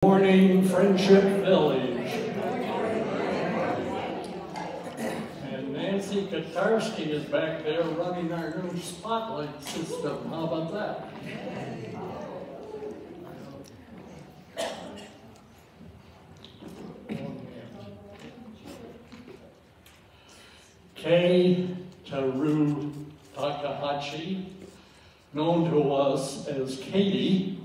Morning, Friendship Village. And Nancy Katy is back there running our new spotlight system. How about that? Katy Takahashi, known to us as Katy,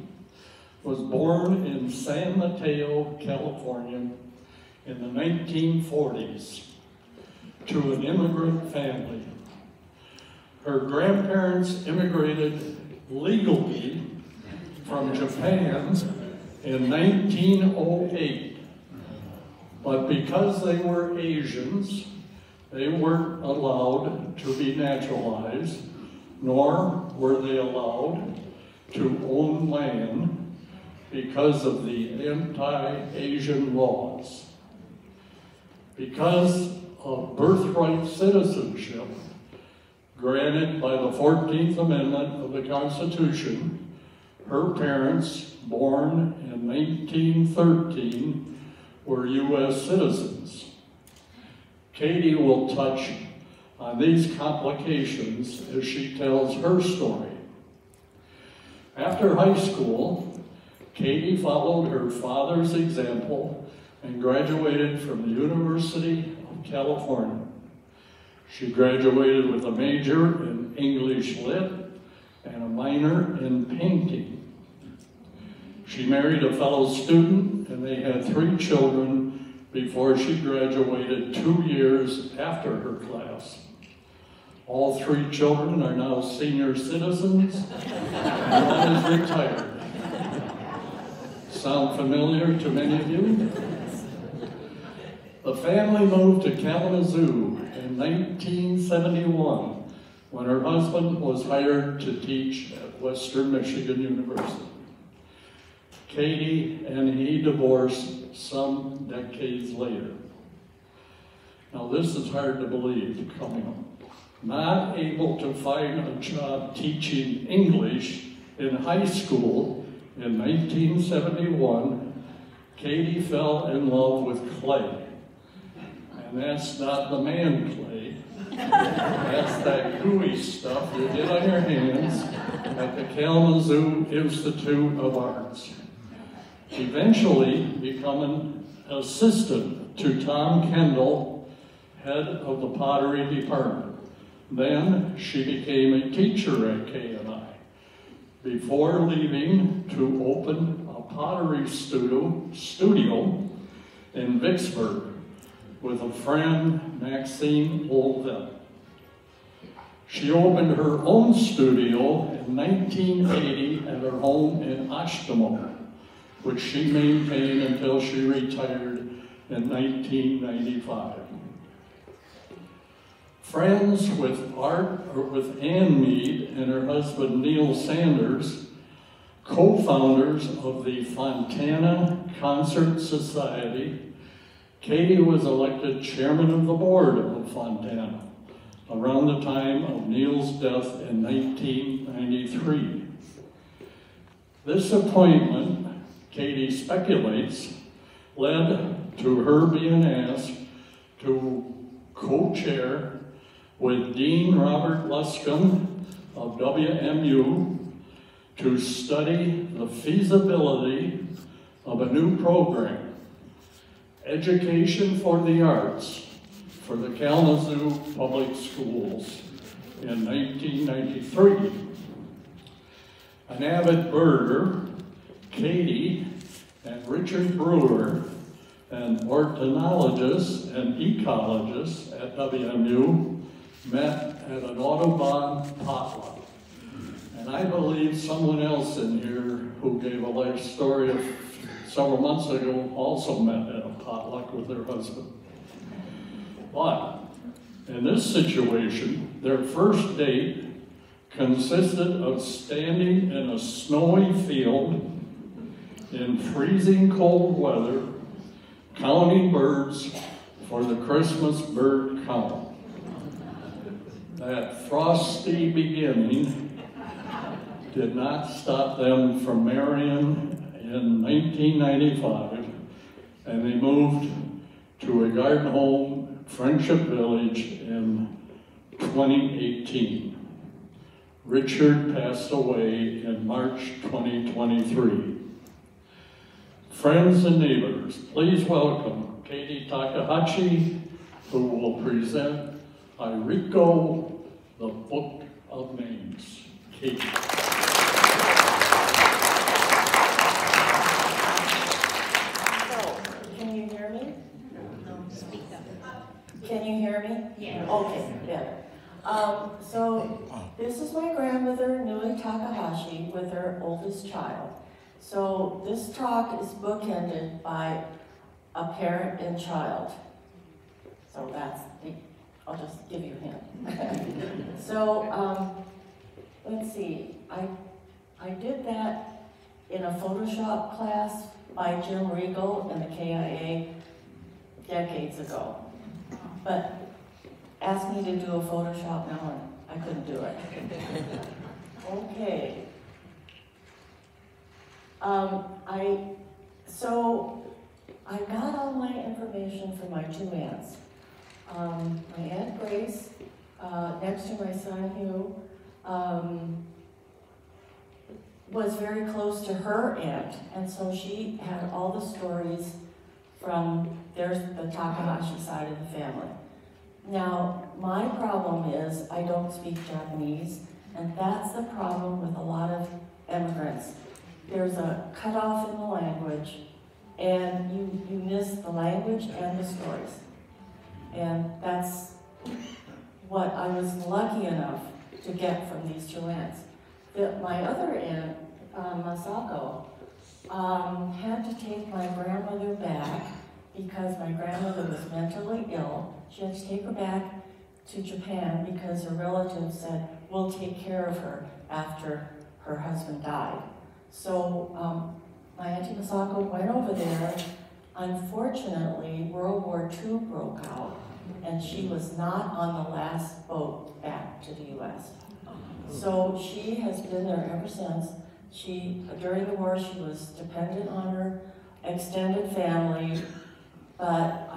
was born in San Mateo, California in the 1940s to an immigrant family. Her grandparents immigrated legally from Japan in 1908, but because they were Asians, they weren't allowed to be naturalized, nor were they allowed to own land because of the anti-Asian laws. Because of birthright citizenship granted by the 14th Amendment of the Constitution, her parents, born in 1913, were U.S. citizens. Katy will touch on these complications as she tells her story. After high school, Katy followed her father's example and graduated from the University of California. She graduated with a major in English Lit and a minor in painting. She married a fellow student and they had 3 children before she graduated 2 years after her class. All 3 children are now senior citizens and one is retired. Sound familiar to many of you? The family moved to Kalamazoo in 1971 when her husband was hired to teach at Western Michigan University. Katy and he divorced some decades later. Now this is hard to believe coming up. Not able to find a job teaching English in high school in 1971, Katy fell in love with clay. And that's not the man clay. That's that gooey stuff you get on your hands at the Kalamazoo Institute of Arts. Eventually becoming assistant to Tom Kendall, head of the pottery department. Then she became a teacher at KNI. Before leaving to open a pottery studio in Vicksburg with a friend, Maxine Olvett. She opened her own studio in 1980 at her home in Oshtemo, which she maintained until she retired in 1995. Friends with Ann Mead and her husband Neil Sanders, co-founders of the Fontana Concert Society, Katy was elected chairman of the board of Fontana around the time of Neil's death in 1993. This appointment, Katy speculates, led to her being asked to co-chair with Dean Robert Luscombe of WMU to study the feasibility of a new program, Education for the Arts, for the Kalamazoo Public Schools in 1993. An avid birder, Katy and Richard Brewer, an ornithologist and ecologist at WMU, met at an Audubon potluck. And I believe someone else in here who gave a life story several months ago also met at a potluck with her husband. But in this situation, their first date consisted of standing in a snowy field in freezing cold weather, counting birds for the Christmas bird count. That frosty beginning did not stop them from marrying in 1995, and they moved to a garden home, Friendship Village, in 2018. Richard passed away in March 2023. Friends and neighbors, please welcome Katy Takahashi, who will present Iriko, the Book of Names. Katy. So, can you hear me? No, speak up. Can you hear me? Yeah. Okay, better. So this is my grandmother, Nui Takahashi, with her oldest child. So this talk is bookended by a parent and child. So that's the, I'll just give you a hint. So let's see, I did that in a Photoshop class by Jim Regal in the KIA decades ago. But asked me to do a Photoshop now, and I couldn't do it. Okay. So I got all my information from my two aunts. My Aunt Grace, next to my son Hugh, was very close to her aunt, and so she had all the stories from the Takahashi side of the family. Now, my problem is I don't speak Japanese, and that's the problem with a lot of immigrants. There's a cutoff in the language, and you miss the language and the stories. And that's what I was lucky enough to get from these two aunts. My other aunt, Masako, had to take my grandmother back because my grandmother was mentally ill. She had to take her back to Japan because her relatives said, we'll take care of her after her husband died. So my Auntie Masako went over there. Unfortunately, World War II broke out, and she was not on the last boat back to the US. So she has been there ever since. During the war, she was dependent on her extended family, but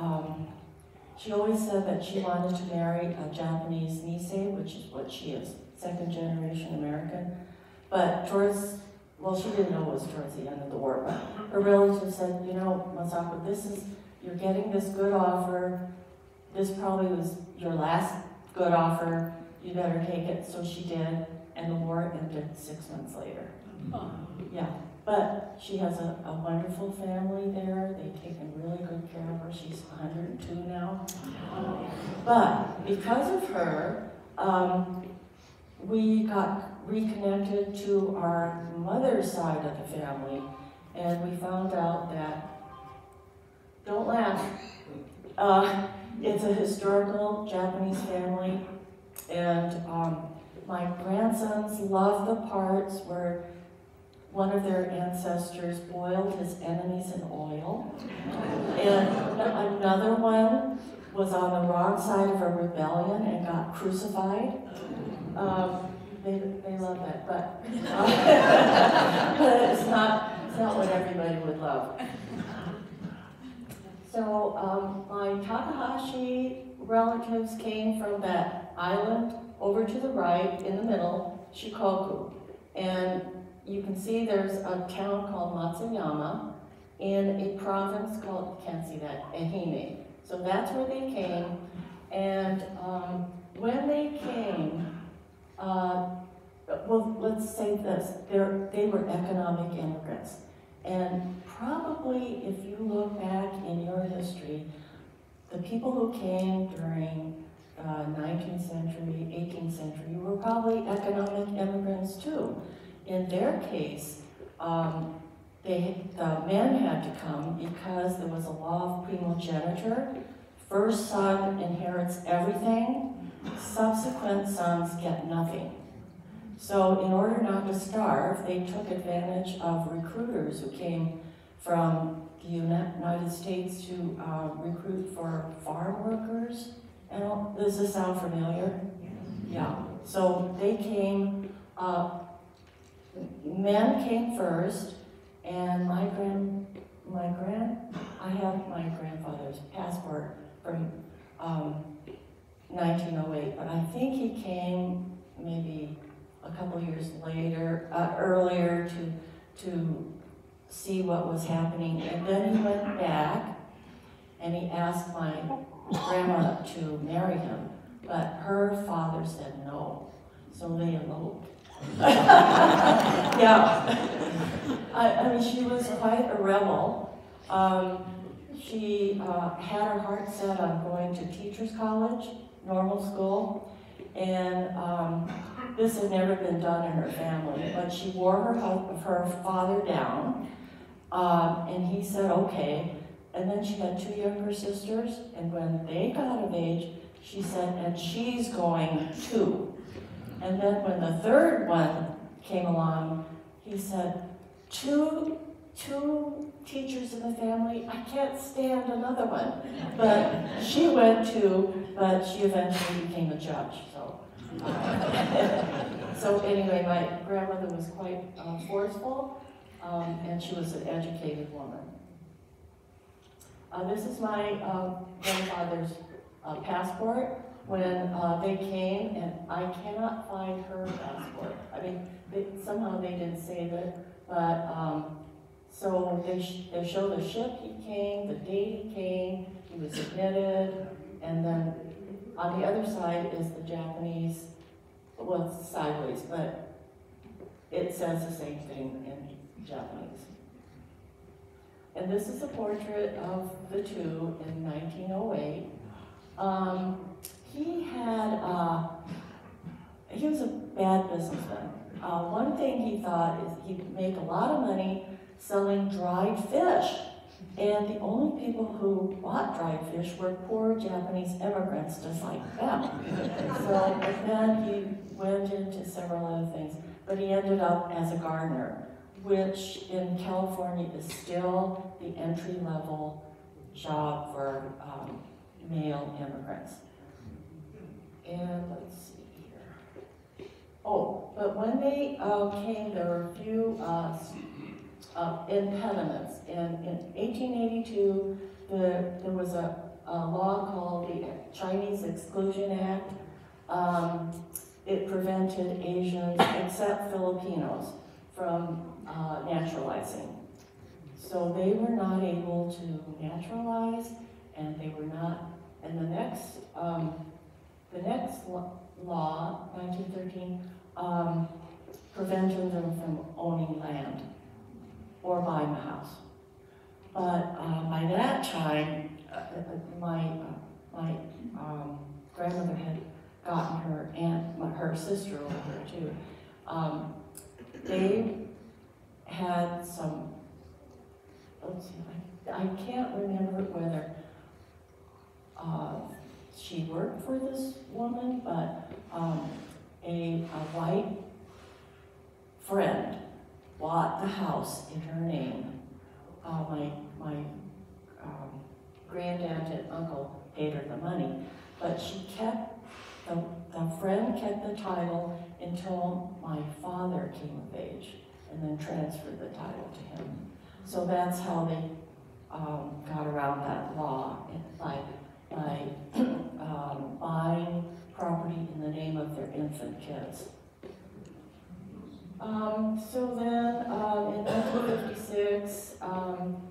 she always said that she wanted to marry a Japanese Nisei, which is what she is, second generation American. But she didn't know it was towards the end of the war, but her relatives said, you know, Masako, you're getting this good offer. This probably was your last good offer. You better take it. So she did, and the war ended 6 months later. Yeah, but she has a wonderful family there. They've taken really good care of her. She's 102 now. But because of her, we got reconnected to our mother's side of the family, and we found out that, don't laugh, it's a historical Japanese family, and my grandsons love the parts where one of their ancestors boiled his enemies in oil, and another one was on the wrong side of a rebellion and got crucified. They love that, but it's not what everybody would love. So my Takahashi relatives came from that island over to the right, in the middle, Shikoku. And you can see there's a town called Matsuyama in a province called, you can't see that, Ehime. So that's where they came. And when they came, well, let's say this, they were economic immigrants. And probably, if you look back in your history, the people who came during 19th century, 18th century were probably economic immigrants too. In their case, the men had to come because there was a law of primogeniture. First son inherits everything, subsequent sons get nothing. So in order not to starve, they took advantage of recruiters who came from the United States to recruit for farm workers. And does this sound familiar? Yeah. So they came, men came first, And I have my grandfather's passport from 1908, but I think he came maybe a couple years later, earlier to see what was happening. And then he went back and he asked my grandma to marry him, but her father said no, so they eloped. Yeah, I mean, she was quite a rebel. She had her heart set on going to teacher's college, normal school, and this had never been done in her family, but she wore her father down, and he said okay. And then she had two younger sisters, and when they got of age, she said, and she's going too. And then when the third one came along, he said, two teachers in the family, I can't stand another one. But she went too, but she eventually became a judge. So, so anyway, my grandmother was quite forceful, and she was an educated woman. This is my grandfather's passport. When they came, and I cannot find her passport. I mean, somehow they didn't save it, but so they show the ship he came, the date he came, he was admitted, and then on the other side is the Japanese, well, it's sideways, but it says the same thing in Japanese. And this is a portrait of the two in 1908. He was a bad businessman. One thing he thought is he'd make a lot of money selling dried fish. And the only people who bought dried fish were poor Japanese immigrants just like them. So then he went into several other things. But he ended up as a gardener, which in California is still the entry-level job for male immigrants. And let's see here. Oh, but when they came, there were a few impediments. And in 1882, there was a law called the Chinese Exclusion Act. It prevented Asians, except Filipinos, from naturalizing. So they were not able to naturalize, and they were not, and the next law, 1913, prevented them from owning land or buying a house. But by that time, my grandmother had gotten her aunt, her sister over here too. They had some, let's see, I can't remember whether she worked for this woman, but a white friend bought the house in her name. My granddad and uncle paid her the money, but she kept, the friend kept the title until my father came of age, and then transferred the title to him. So that's how they got around that law, by buying property in the name of their infant kids. So then, in 1956,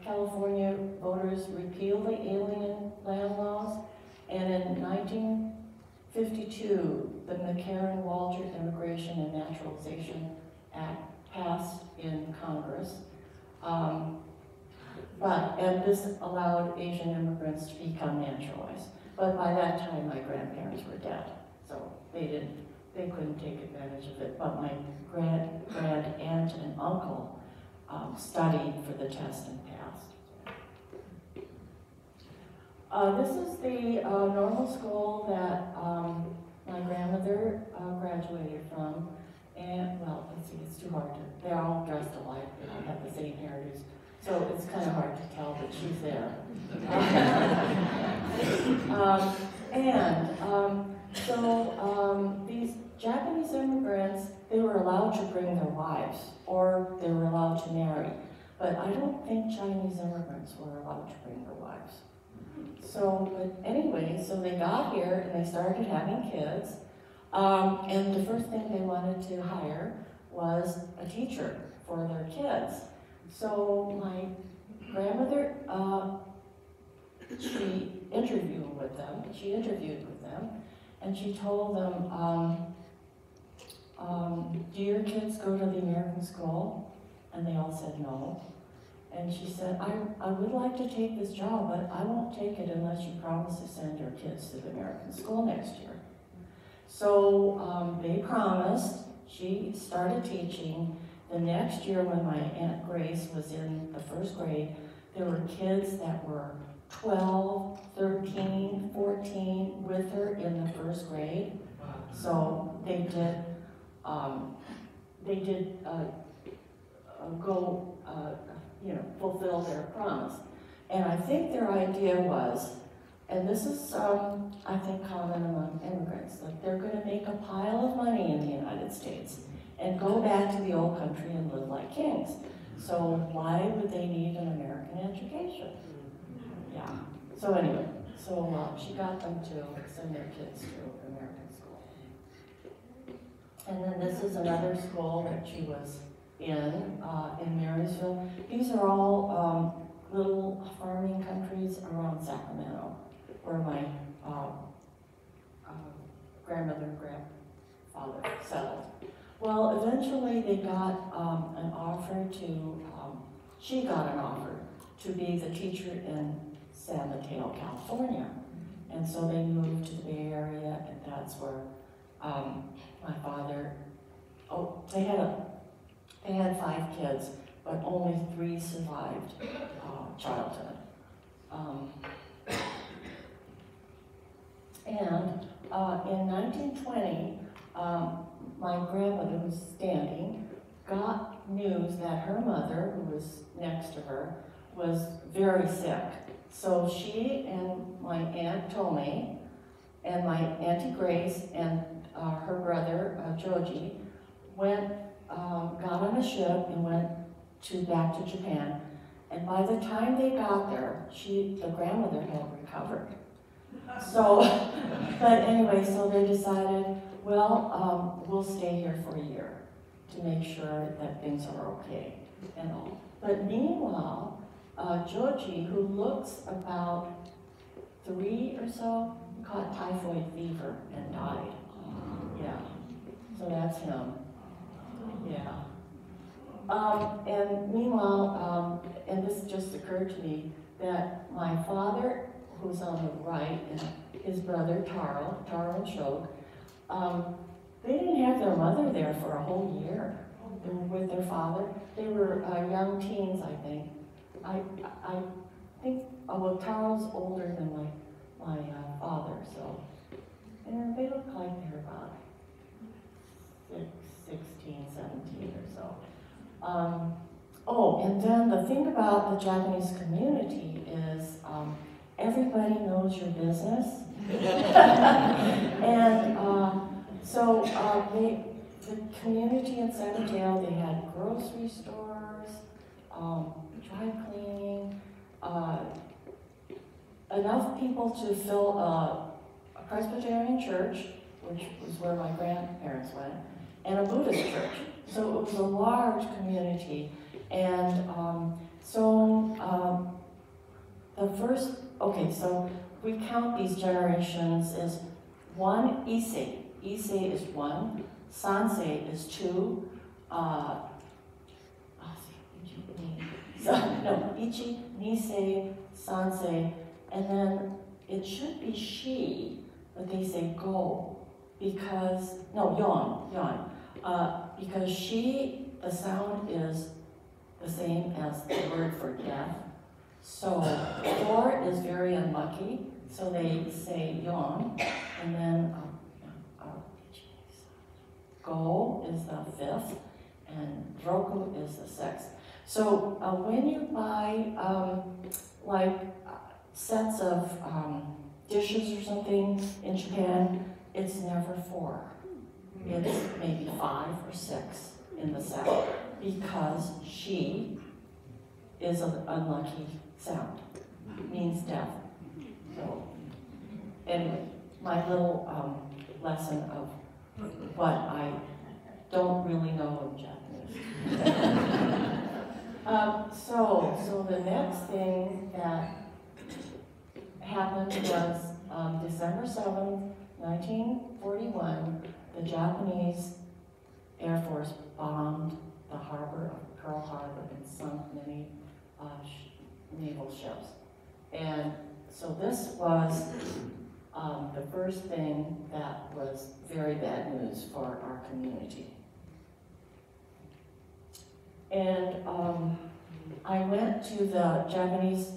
California voters repealed the alien land laws, and in 1952, the McCarran-Walter Immigration and Naturalization Act passed in Congress. And this allowed Asian immigrants to become naturalized. But by that time, my grandparents were dead, so they couldn't take advantage of it. But my grand aunt and uncle studied for the test and passed. This is the normal school that my grandmother graduated from. And, well, let's see, it's too hard to, they're all dressed alike, they all have the same hairdos. So it's kind of hard to tell that she's there. These Japanese immigrants, they were allowed to bring their wives, or they were allowed to marry. But I don't think Chinese immigrants were allowed to bring their wives. So, but anyway, so they got here and they started having kids. And the first thing they wanted to hire was a teacher for their kids. So my grandmother, she interviewed with them, and she told them, do your kids go to the American school? And they all said no. And she said, I would like to take this job, but I won't take it unless you promise to send your kids to the American school next year. So they promised. She started teaching. The next year when my Aunt Grace was in the first grade, there were kids that were 12, 13, 14 with her in the first grade. So they did fulfill their promise. And I think their idea was, and this is, I think, common among immigrants, that they're going to make a pile of money in the United States and go back to the old country and live like kings. So why would they need an American education? Yeah. So anyway, she got them to send their kids to American school. And then this is another school that she was in Marysville. These are all little farming countries around Sacramento, where my grandmother and grandfather settled. Well, eventually they got an offer to, she got an offer to be the teacher in San Mateo, California. And so they moved to the Bay Area, and that's where my father, they had 5 kids, but only 3 survived childhood. And in 1920, my grandmother, who's standing, got news that her mother, who was next to her, was very sick. So she and my Aunt Tomei and my Auntie Grace and her brother, Joji, got on a ship and went back to Japan. And by the time they got there, the grandmother had recovered. So, but anyway, so they decided, well, we'll stay here for a year to make sure that things are okay and all. But meanwhile, Joji, who looks about 3 or so, caught typhoid fever and died. Yeah, so that's him. Yeah. And meanwhile, and this just occurred to me, that my father, who's on the right, and his brother, Taro and Shok, they didn't have their mother there for a whole year. They were with their father. They were young teens, I think. I think, well, Taro's older than my father, so. And they look like they're about 16, 17 or so. And then the thing about the Japanese community is everybody knows your business. And the community in San Mateo, they had grocery stores, dry cleaning, enough people to fill a Presbyterian church, which was where my grandparents went, and a Buddhist church. So it was a large community. And so we count these generations as 1 Issei. Issei is 1, Sansei is 2, Ichi, Nisei, Sansei, and then it should be Shi, but they say Go, because, Yon, because Shi, the sound is the same as the word for death. So 4 is very unlucky, so they say Yon, and then Go is the 5th, and Roku is the 6th. So when you buy sets of dishes or something in Japan, it's never 4. It's maybe 5 or 6 in the set, because she is an unlucky sound. It means death. So, anyway, my little lesson of what I don't really know of Japanese. So the next thing that happened was December 7th, 1941, the Japanese Air Force bombed the harbor of Pearl Harbor and sunk many naval ships. And so this was the first thing that was very bad news for our community. And I went to the Japanese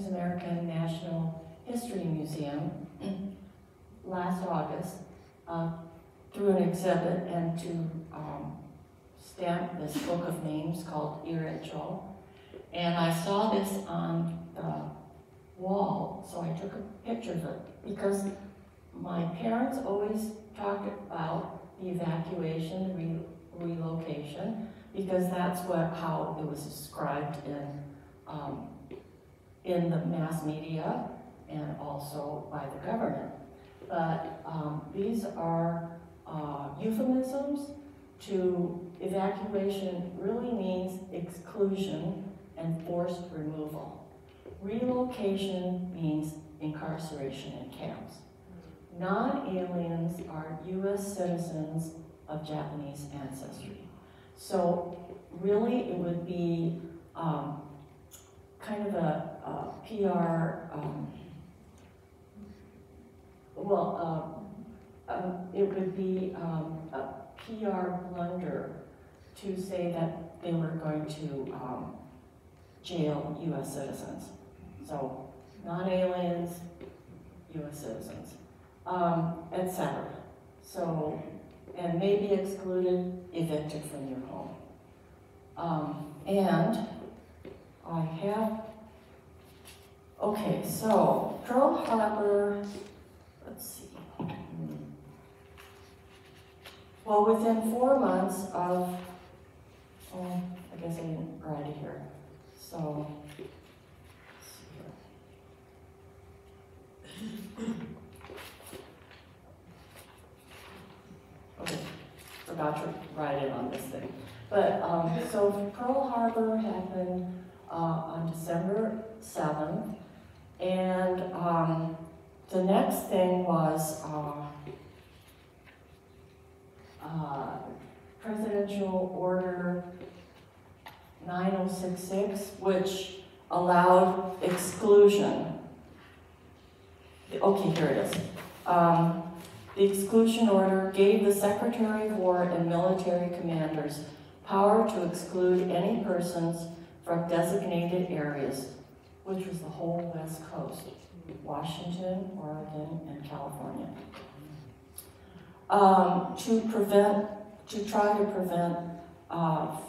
American National History Museum last August through an exhibit and to stamp this book of names called Iracho. And I saw this on the wall, so I took a picture of it because my parents always talked about the evacuation, relocation, because that's how it was described in the mass media and also by the government. But these are euphemisms to evacuation. Really means exclusion and forced removal. Relocation means incarceration in camps. Non-aliens are U.S. citizens of Japanese ancestry. So really it would be kind of a PR, it would be a PR blunder to say that they were going to jail U.S. citizens. So non-aliens, U.S. citizens, etc. So, and may be excluded, evicted from your home. And I have, okay, so Pearl Harbor, let's see. Well, within 4 months of, I guess I didn't write it here. So, let's see here. Okay, forgot to write it on this thing. But, so Pearl Harbor happened on December 7th, and the next thing was Presidential Order 9066, which allowed exclusion. Okay, here it is. The exclusion order gave the Secretary of War and military commanders power to exclude any persons from designated areas, which was the whole West Coast, Washington, Oregon, and California, to try to prevent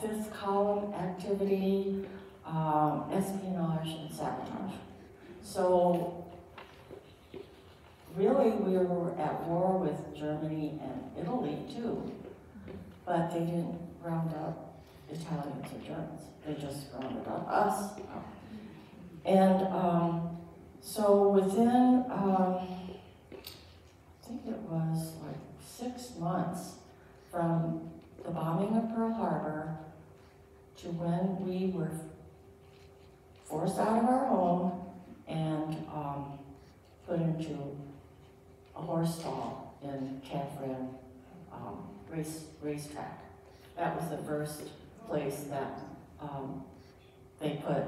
fifth column activity, espionage, and sabotage. So really we were at war with Germany and Italy too, but they didn't round up Italians or Germans. They just rounded up us. And so within, I think it was like 6 months from the bombing of Pearl Harbor to when we were forced out of our home and put into a horse stall in Catherine racetrack. That was the first place that they put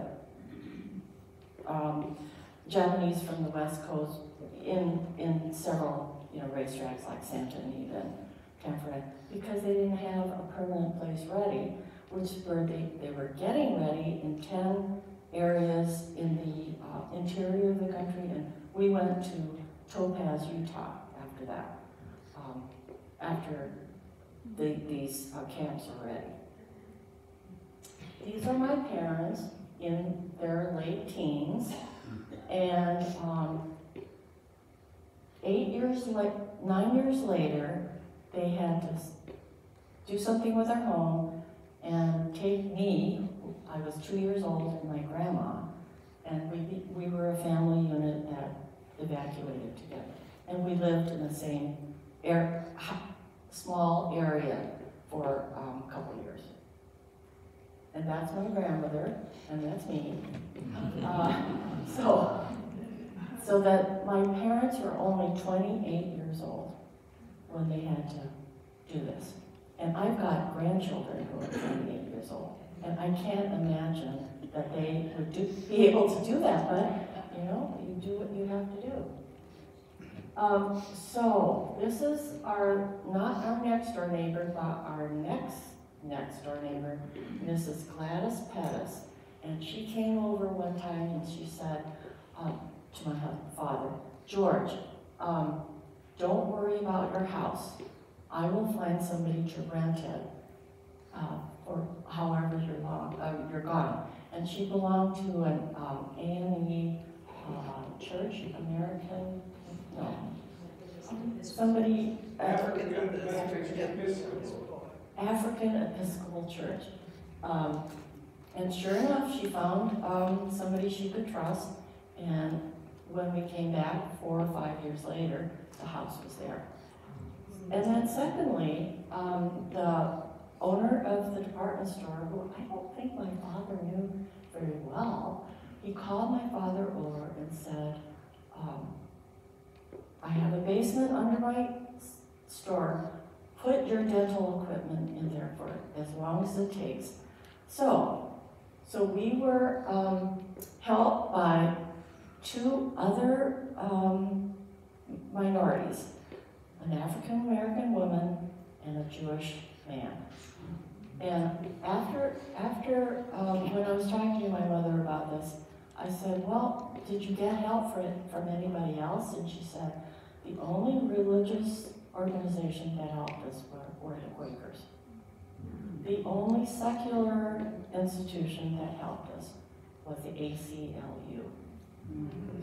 Japanese from the West Coast in several racetracks like Santa Anita and Catherine, because they didn't have a permanent place ready, which were they were getting ready in 10 areas in the interior of the country, and we went to Topaz, Utah after that, after these camps are ready. These are my parents in their late teens, and 9 years later, they had to do something with our home and take me. I was 2 years old and my grandma, and we were a family unit that evacuated together. And we lived in the same small area for a couple years. And that's my grandmother, and that's me. So that my parents were only 28 years old when they had to do this. And I've got grandchildren who are 28 years old. And I can't imagine that they would be able to do that, but you know, you do what you have to do. So this is not our next door neighbor, but our next door neighbor, Mrs. Gladys Pettis. And she came over one time and she said to my father, George, don't worry about your house. I will find somebody to rent it for however you're gone. And she belonged to an A&E church, somebody, African Episcopal Church. And sure enough, she found somebody she could trust, and when we came back 4 or 5 years later, the house was there. And then secondly, the owner of the department store, who I don't think my father knew very well, he called my father over and said, I have a basement under my store. Put your dental equipment in there for as long as it takes. So we were helped by 2 other minorities, an African American woman and a Jewish man. And after when I was talking to my mother about this, I said, well, did you get help from anybody else? And she said, the only religious organization that helped us were the Quakers. The only secular institution that helped us was the ACLU.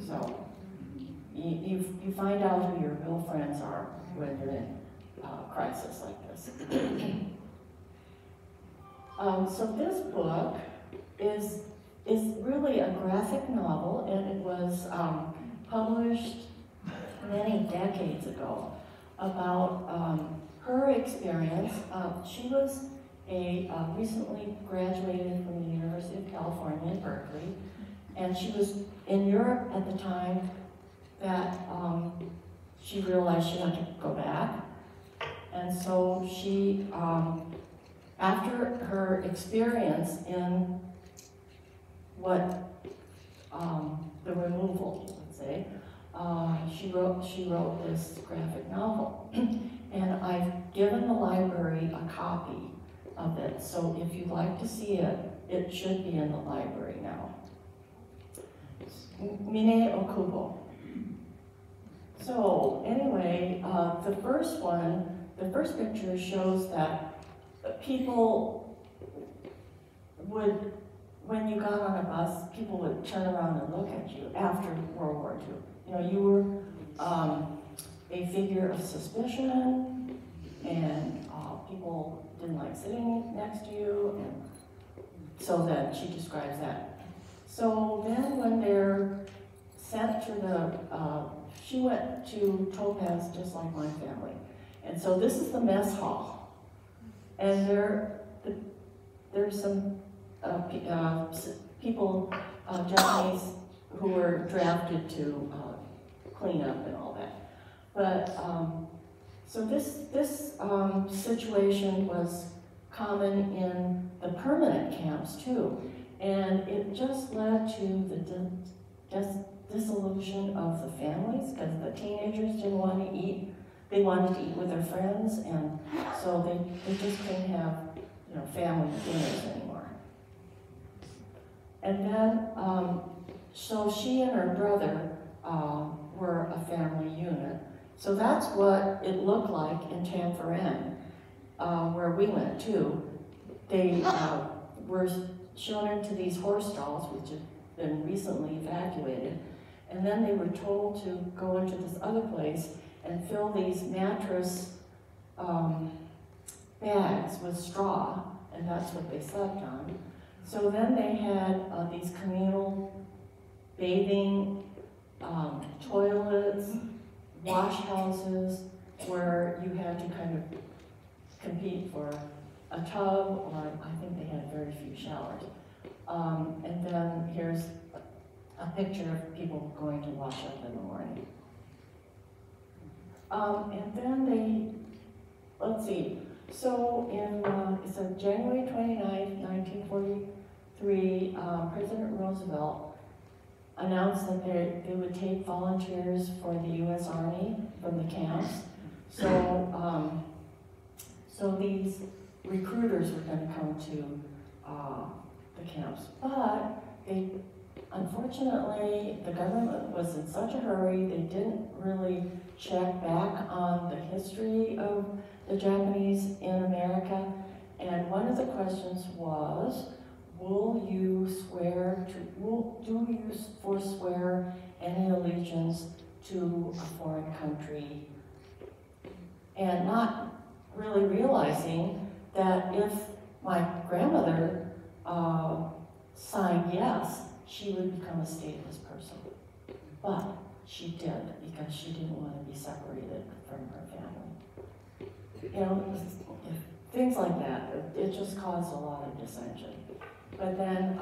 So you find out who your real friends are when you're in a crisis like this. So this book is really a graphic novel, and it was published many decades ago about her experience. She was recently graduated from the University of California in Berkeley, and she was in Europe at the time that she realized she had to go back. And so she, after her experience in the removal, let's say, she wrote this graphic novel. And I've given the library a copy of it, so if you'd like to see it, it should be in the library now. Mine Okubo. So anyway, the first picture shows that people would, when you got on a bus, people would turn around and look at you after World War II. You know, you were a figure of suspicion, and people didn't like sitting next to you, and so that she describes that. So then when they're sent to she went to Topaz just like my family. And so this is the mess hall. And there's some people, Japanese, who were drafted to clean up and all that. But, so this situation was common in the permanent camps too. And it just led to the dissolution of the families, because the teenagers didn't want to eat. They wanted to eat with their friends, and so they just couldn't have, you know, family dinners anymore. And then, so she and her brother were a family unit. So that's what it looked like in Tanforan, where we went to. They were shown into these horse stalls, which had been recently evacuated, and then they were told to go into this other place and fill these mattress bags with straw, and that's what they slept on. So then they had these communal bathing toilets, wash houses, where you had to kind of compete for a tub, or I think they had very few showers. And then here's a picture of people going to wash up in the morning. And then they, let's see, so in so January 29th, 1943, President Roosevelt announced that they would take volunteers for the U.S. Army from the camps. So, so these recruiters were going to come to the camps, but they, unfortunately, the government was in such a hurry, they didn't really check back on the history of the Japanese in America. And one of the questions was, do you forswear any allegiance to a foreign country? And not really realizing that if my grandmother signed yes, she would become a stateless person. But she did, because she didn't want to be separated from her family. You know, things like that, it just caused a lot of dissension. But then,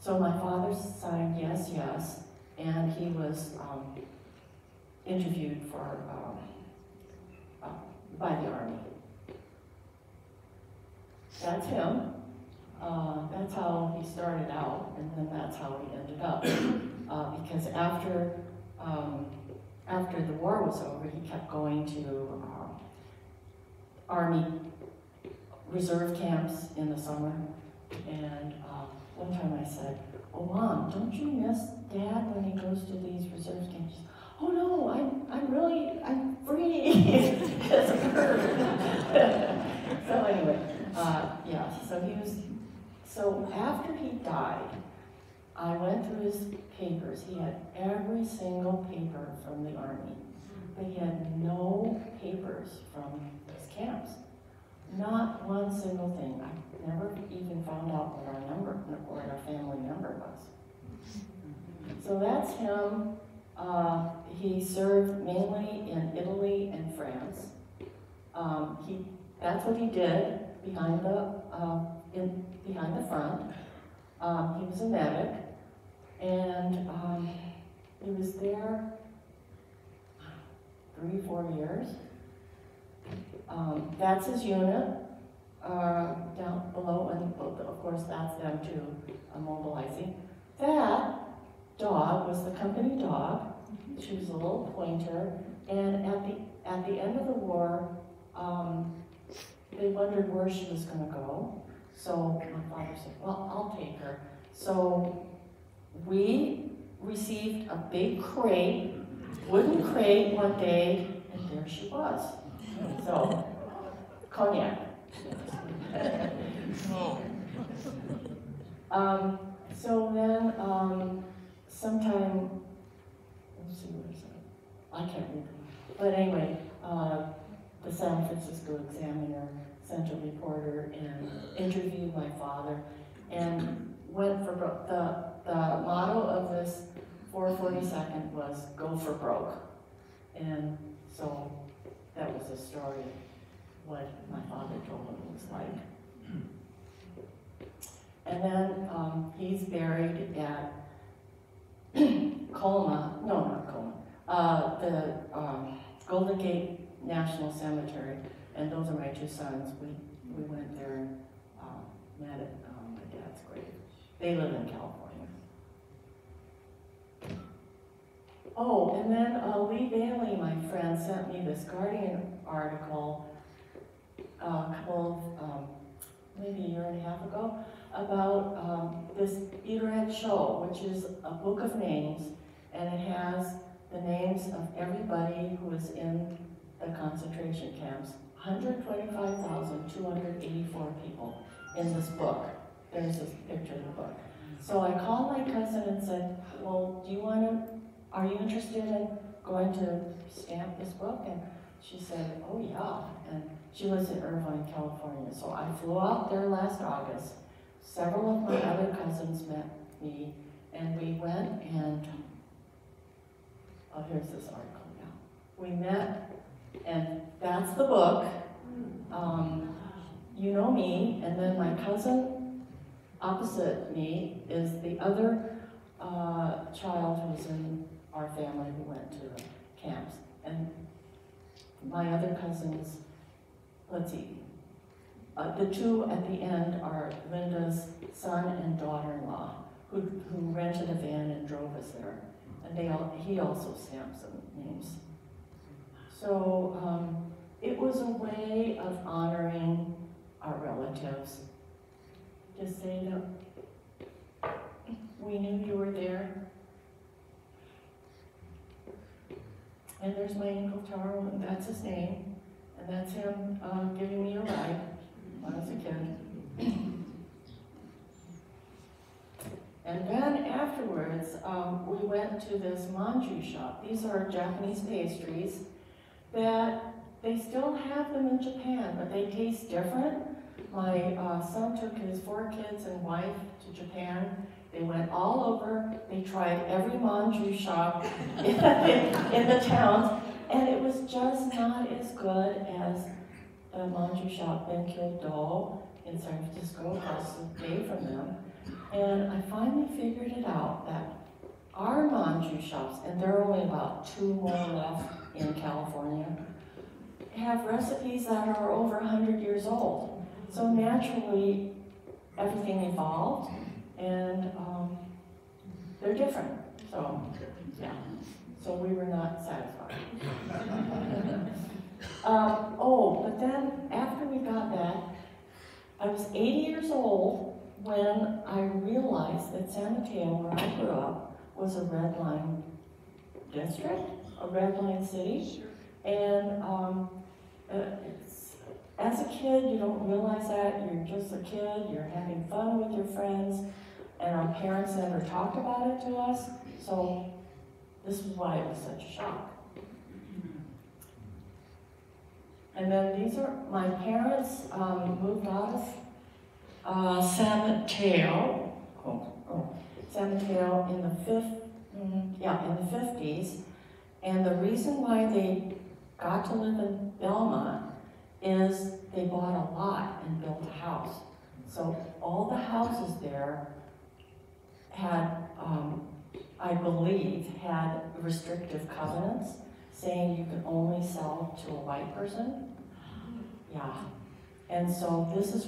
so my father signed yes, yes, and he was interviewed for, by the Army. That's him. That's how he started out, and then that's how he ended up. Because after the war was over, he kept going to Army reserve camps in the summer. And one time I said, "Oh, Mom, don't you miss Dad when he goes to these reserve camps?" "Oh no, I'm free." Because of her. So anyway, yeah, so he was, so after he died, I went through his papers. He had every single paper from the Army, but he had no papers from his camps. Not one single thing. I never even found out what our family number was. So that's him. He served mainly in Italy and France. That's what he did behind the front. He was a medic, and he was there 3-4 years. That's his unit down below, and of course that's them too, mobilizing. That dog was the company dog. She was a little pointer, and at the end of the war, they wondered where she was going to go. So my father said, "Well, I'll take her." So we received a big crate, wooden crate one day, and there she was. So, cognac. So then, sometime, let's see, where is it? I can't read. But anyway, the San Francisco Examiner sent a reporter and interviewed my father, and went for broke. The motto of this 442nd was "Go for broke," and so that was the story of what my father told him it was like. And then he's buried at Colma, no, not Colma, the Golden Gate National Cemetery, and those are my two sons. We went there and met at my dad's grave. They live in California. Oh, and then Lee Bailey, my friend, sent me this Guardian article a couple of, maybe a year and a half ago, about this Eaterette Show, which is a book of names, and it has the names of everybody who was in the concentration camps. 125,284 people in this book. There's this picture in the book. So I called my cousin and said, "Well, are you interested in going to stamp this book?" And she said, "Oh yeah." And she lives in Irvine, California. So I flew out there last August, several of my other cousins met me, and we went and, oh, here's this article now. We met, and that's the book. You know me, and then my cousin opposite me is the other child who was in our family who went to the camps. And my other cousins, let's see, the two at the end are Linda's son and daughter-in-law, who rented a van and drove us there. And he also stamped some names. So it was a way of honoring our relatives. Just saying that we knew you were there. And there's my Uncle Charles, and that's his name. And that's him giving me a ride when I was a kid. And then afterwards, we went to this manju shop. These are Japanese pastries that they still have them in Japan, but they taste different. My son took his 4 kids and wife to Japan. They went all over. They tried every manju shop in the towns, and it was just not as good as the manju shop in Kyoto in San Francisco, across the bay from them. And I finally figured it out that our manju shops, and there are only about 2 more left in California, have recipes that are over 100 years old. So naturally, everything evolved, and they're different. So, yeah. So we were not satisfied. But then after we got back, I was 80 years old when I realized that San Mateo, where I grew up, was a red line district, a red line city. And as a kid, you don't realize that. You're just a kid, you're having fun with your friends, and our parents never talked about it to us. So this is why it was such a shock. And then these are, my parents moved out of San Mateo, San Mateo in the 50s. And the reason why they got to live in Belmont is they bought a lot and built a house. So all the houses there had, I believe, had restrictive covenants saying you could only sell to a white person. Yeah. And so this is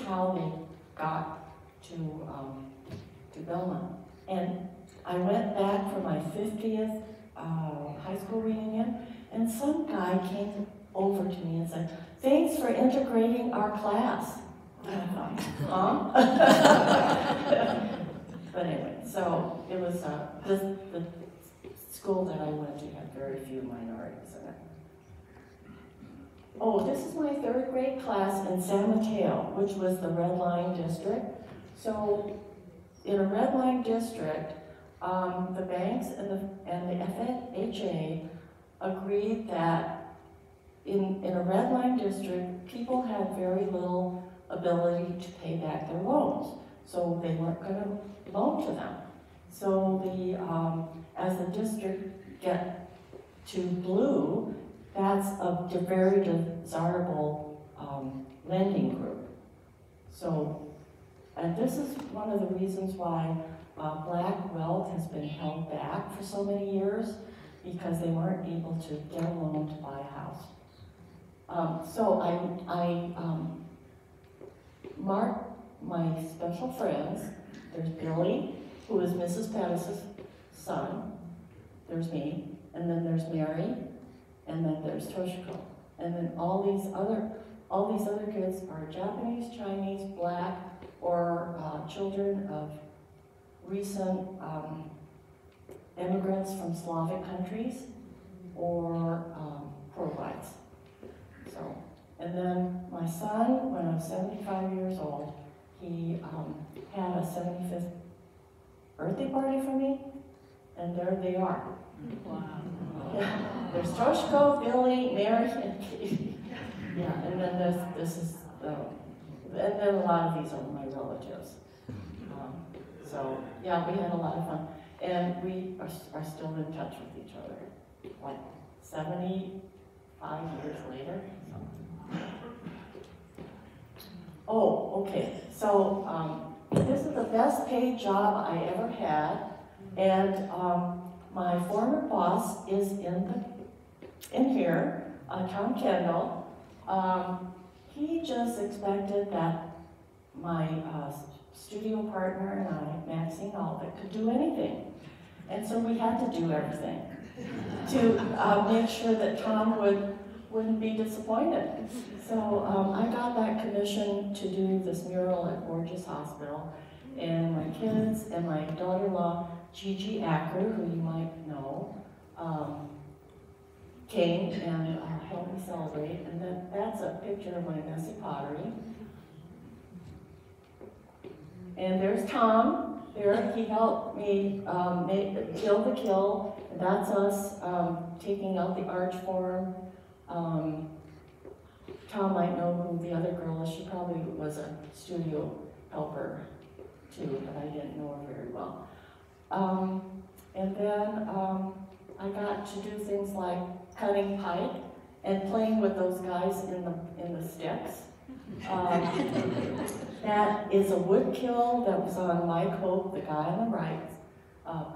how they got to Belmont. And I went back for my 50th high school reunion, and some guy came over to me and said, "Thanks for integrating our class." And I thought, huh? But anyway, so it was the school that I went to had very few minorities in it. Oh, this is my 3rd grade class in San Mateo, which was the red line district. So in a red line district, the banks and the FHA agreed that in a red line district, people had very little ability to pay back their loans. So they weren't going to loan to them. So as the district get to blue, that's a very desirable lending group. So, and this is one of the reasons why black wealth has been held back for so many years, because they weren't able to get a loan to buy a house. So I marked my special friends. There's Billy, who is Mrs. Pettis' son. There's me, and then there's Mary, and then there's Toshiko. And then all these other kids are Japanese, Chinese, black, or children of recent immigrants from Slavic countries, or poor whites. So, and then my son, when I was 75 years old, he had a 75th birthday party for me, and there they are. Wow. Yeah. There's Toshiko, Billy, Mary, and Katy. Yeah, and then this is And then a lot of these are my relatives. So yeah, we had a lot of fun. And we are still in touch with each other, like 75 years later. So. Oh, okay. So this is the best paid job I ever had, and my former boss is in here, Tom Kendall. He just expected that my studio partner and I, Maxine Albert, could do anything. And so we had to do everything to make sure that Tom wouldn't be disappointed. So I got that commission to do this mural at Borges Hospital, and my kids and my daughter-in-law, Gigi Acker, who you might know, came and helped me celebrate. And that's a picture of my messy pottery. And there's Tom. There, he helped me kill the kill. And that's us taking out the arch form. Tom might know who the other girl is. She probably was a studio helper too, but I didn't know her very well. And then I got to do things like cutting pike and playing with those guys in the sticks. That is a wood kill that was on Mike Hope, the guy on the right,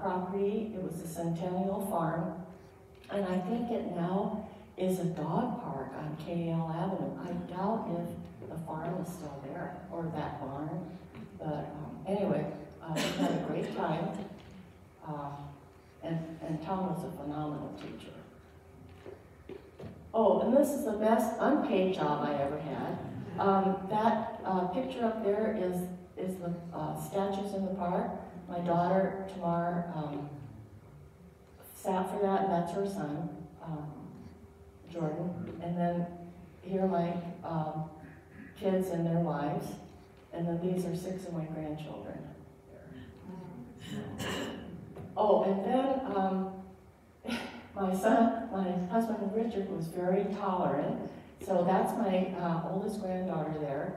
property. It was a Centennial Farm, and I think it now is a dog park on KL Avenue. I doubt if the farm is still there, or that barn. But anyway, we had a great time, and Tom was a phenomenal teacher. Oh, and this is the best unpaid job I ever had. That picture up there is the statues in the park. My daughter, Tamar, sat for that, and that's her son, Jordan. And then here are my kids and their wives. And then these are 6 of my grandchildren. Oh, and then my husband Richard was very tolerant. So that's my oldest granddaughter there.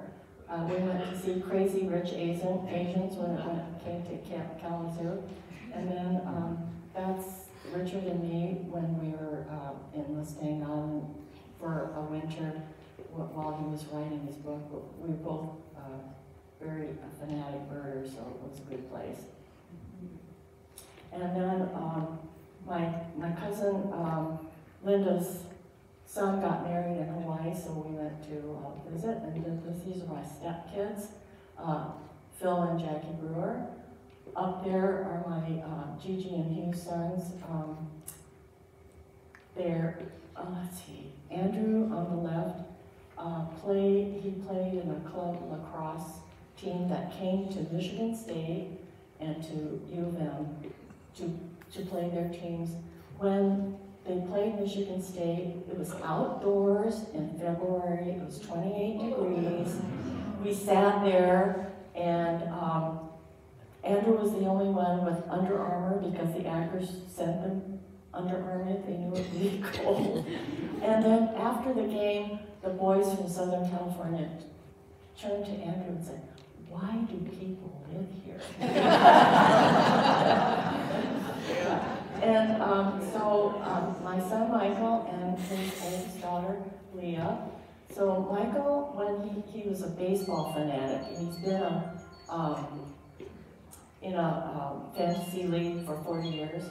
We went to see Crazy Rich Asians when it came to Camp Kalamazoo. And then that's Richard and me when we were enlisting for a winter while he was writing his book. We were both very fanatic birders, so it was a good place. And then my cousin Linda's son got married in Hawaii, so we went to visit, and these are my stepkids, Phil and Jackie Brewer. Up there are my Gigi and Hugh's sons. Let's see, Andrew on the left, he played in a club lacrosse team that came to Michigan State and to U of M to play their teams. When they played Michigan State, it was outdoors in February, it was 28 degrees. We sat there, and Andrew was the only one with Under Armour because the actors sent them Under Armour, they knew it would be cold. And then after the game, the boys from Southern California turned to Andrew and said, "Why do people live here?" And so my son Michael and his oldest daughter Leah. So Michael, when he was a baseball fanatic, and he's been in a fantasy league for 40 years.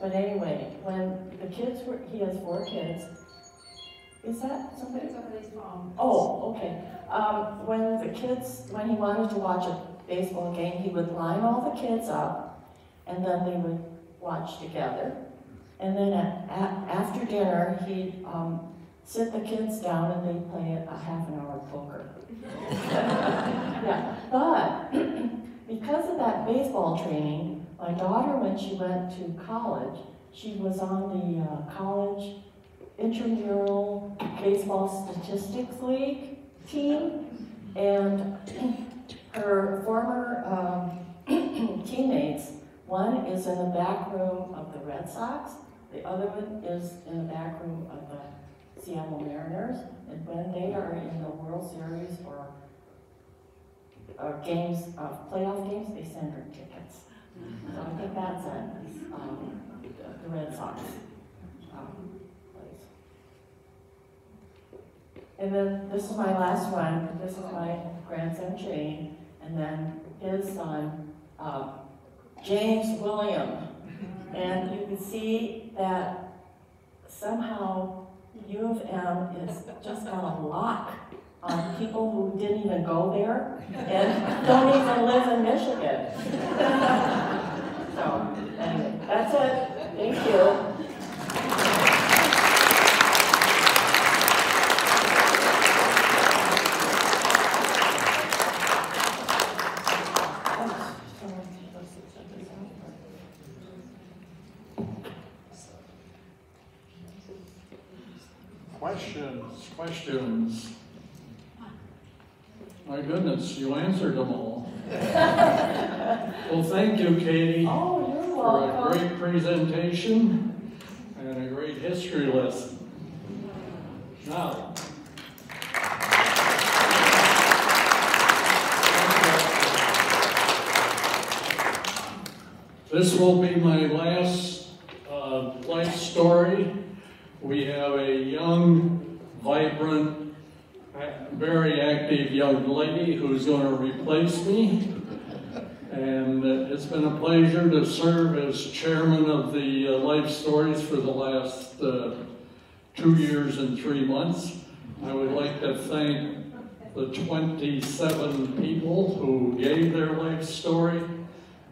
But anyway, when the kids he has 4 kids. Is that somebody? Somebody's mom. Oh, okay. When he wanted to watch a baseball game, he would line all the kids up, and then they would watch together. And then after dinner, he'd sit the kids down and they'd play a half an hour of poker. Yeah, but because of that baseball training, my daughter, when she went to college, she was on the college intramural baseball statistics league team, and her former teammates, one is in the back room of the Red Sox, the other one is in the back room of the Seattle Mariners, and when they are in the World Series or games, playoff games, they send her tickets. So I think that's it. The Red Sox place. And then this is my last one. This is my grandson Shane, and then his son James William. And you can see that somehow U of M is just got a lock on people who didn't even go there and don't even live in Michigan. So, anyway, that's it. Thank you. Questions. My goodness, you answered them all. Well, thank you, Katy, Oh, you're for a welcome. great presentation and a great history lesson. Now, this will be my last life story. We have a young, vibrant, very active young lady who's going to replace me. And it's been a pleasure to serve as chairman of the Life Stories for the last 2 years and 3 months. I would like to thank the 27 people who gave their life story.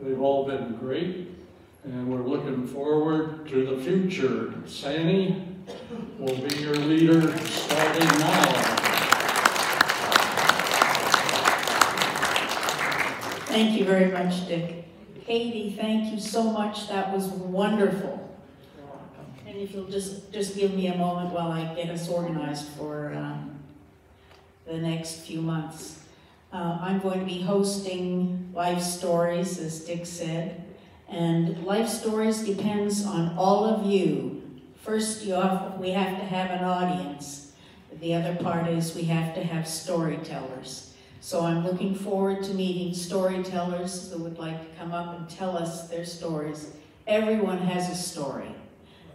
They've all been great, and we're looking forward to the future. Sandy will be your leader starting now. Thank you very much, Dick. Katy, thank you so much. That was wonderful. And if you'll just give me a moment while I get us organized for the next few months. I'm going to be hosting Life Stories, as Dick said. And Life Stories depends on all of you. First, we have to have an audience. The other part is we have to have storytellers. So I'm looking forward to meeting storytellers that would like to come up and tell us their stories. Everyone has a story.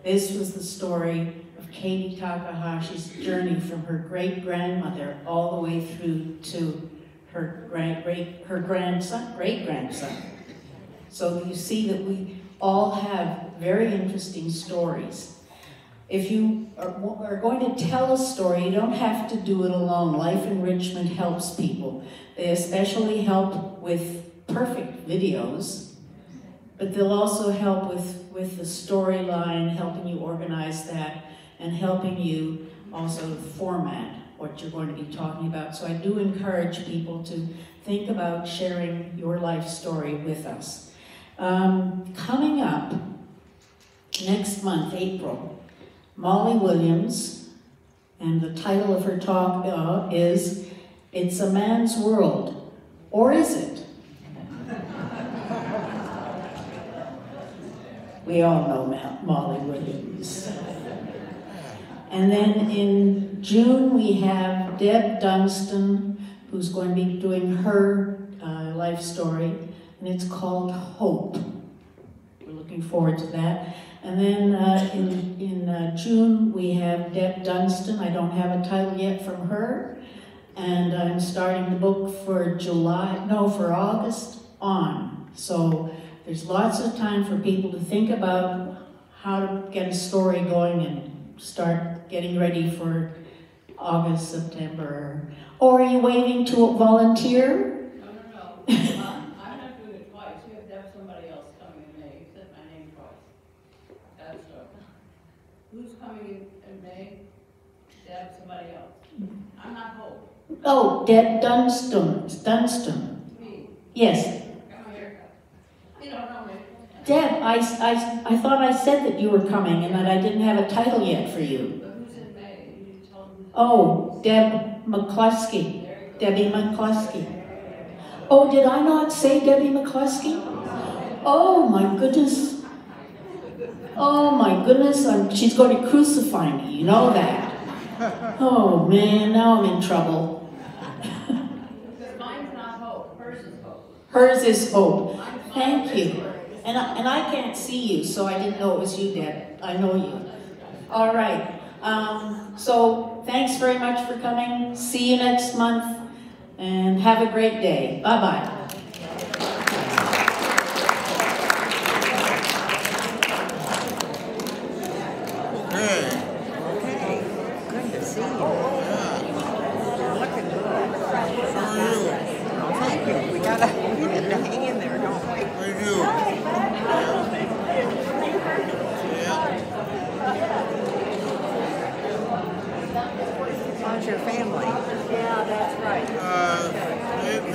This was the story of Katy Takahashi's journey from her great-grandmother all the way through to her great-grandson. So you see that we all have very interesting stories. If you are going to tell a story, you don't have to do it alone. Life Enrichment helps people. They especially help with perfect videos, but they'll also help with the storyline, helping you organize that, and helping you also format what you're going to be talking about. So I do encourage people to think about sharing your life story with us. Coming up next month, April, Molly Williams, and the title of her talk is It's a Man's World, or Is It? We all know Molly Williams. And then in June we have Deb Dunstan, who's going to be doing her life story, and it's called Hope. We're looking forward to that. And then in June, we have Deb Dunstan. I don't have a title yet from her. And I'm starting the book for August on. So there's lots of time for people to think about how to get a story going and start getting ready for August, September. Or are you waiting to volunteer? No. I'm not doing it twice. You have to have somebody else coming in May. You said my name twice. That's who's coming in May? Deb, somebody else. I'm not Hope. Oh, Deb Dunstan. Me. Yes. Come here. You don't know me. Deb, I thought I said that you were coming and that I didn't have a title yet for you. But who's in May? You need to tell them who's Oh, Deb McCluskey. There you go. Debbie McCluskey. Oh, did I not say Debbie McCluskey? Oh my goodness. Oh my goodness, she's going to crucify me, you know that. Oh man, now I'm in trouble. Because mine's not Hope. Hers is hope. Thank you. And I can't see you, so I didn't know it was you, Deb. I know you. All right. So thanks very much for coming. See you next month, and have a great day. Bye-bye. Okay, good to see you. You're looking good. Oh, thank you. We got to hang in there, don't we? We do. How's your family? Yeah, that's right. It's